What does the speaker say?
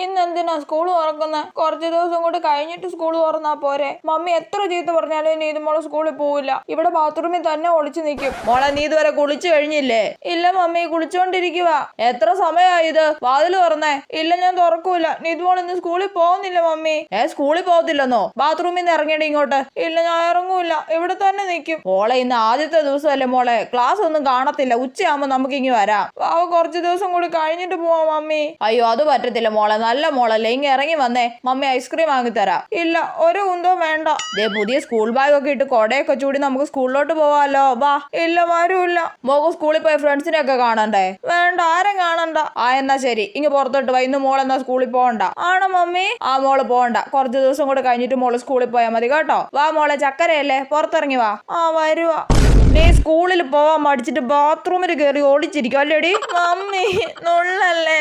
ഇന്നെന്തിനാ school തുറക്കുന്ന? കുറച്ച് ദിവസം കൂടി കഴിഞ്ഞിട്ട് സ്കൂൾ തുറന്നാ പോരെ? മമ്മി എത്ര ചീത്ത പറഞ്ഞാലും നീതു മോളെ സ്കൂളിൽ പോവില്ല. ഇവിടെ ബാത്റൂമിൽ തന്നെ ഒളിച്ചു നിൽക്കും. മോളെ നീ ഇതുവരെ കുളിച്ചു കഴിഞ്ഞില്ലേ? ഇല്ല മമ്മി, കുളിച്ചോണ്ടിരിക്കുക. എത്ര സമയമായി ഇത്? വാതിൽ തുറന്നേ. ഇല്ല ഞാൻ തുറക്കൂല. നീതു മോൾ ഇന്ന് സ്കൂളിൽ പോകുന്നില്ല മമ്മി. സ്കൂളിൽ പോകത്തില്ലെന്നോ? ബാത്റൂമിൽ നിന്ന് ഇറങ്ങിയിട്ട് ഇങ്ങോട്ട്. ഇല്ല ഞാൻ ഇറങ്ങൂല, ഇവിടെ തന്നെ നിൽക്കും. മോളെ ഇന്ന് ആദ്യത്തെ ദിവസമല്ലേ മോളെ, ക്ലാസ് ഒന്നും കാണത്തില്ല. ഉച്ചയാകുമ്പോ നമുക്ക് ഇങ്ങ് വരാം. കുറച്ച് ദിവസം കൂടി കഴിഞ്ഞിട്ട് പോവാം മമ്മി. അയ്യോ അത് പറ്റത്തില്ല മോളെ, നല്ല മോളല്ലേ, ഇങ്ങ് ഇറങ്ങി വന്നേ. മമ്മി ഐസ്ക്രീം വാങ്ങിത്തരാം. ഇല്ല ഒരു കുന്തോ വേണ്ട. പുതിയ സ്കൂൾ ബാഗ് ഒക്കെ ഇട്ട് കൊടയൊക്കെ ചൂടി നമുക്ക് സ്കൂളിലോട്ട് പോവാലോ. വാ. ഇല്ല വരൂല്ല. മോക്ക് സ്കൂളിൽ പോയി ഫ്രണ്ട്സിനെ ഒക്കെ കാണണ്ടേ? വേണ്ട, ആരും കാണണ്ട. എന്നാ ശരി, ഇങ്ങ് പുറത്തോട്ട് വാ. ഇന്ന് മോളെന്നാ സ്കൂളിൽ പോകണ്ട. ആണോ മമ്മി? മോള് പോകണ്ട. കുറച്ച് ദിവസം കൂടെ കഴിഞ്ഞിട്ട് മോള് സ്കൂളിൽ പോയാൽ മതി കേട്ടോ. വാ മോളെ, ചക്കരയല്ലേ, പുറത്തിറങ്ങി വാ. വരുവാ. നീ സ്കൂളിൽ പോവാൻ മടിച്ചിട്ട് ബാത്റൂമിൽ കയറി ഓടിച്ചിരിക്കും അല്ലേടി? മമ്മി നുള്ളല്ലേ.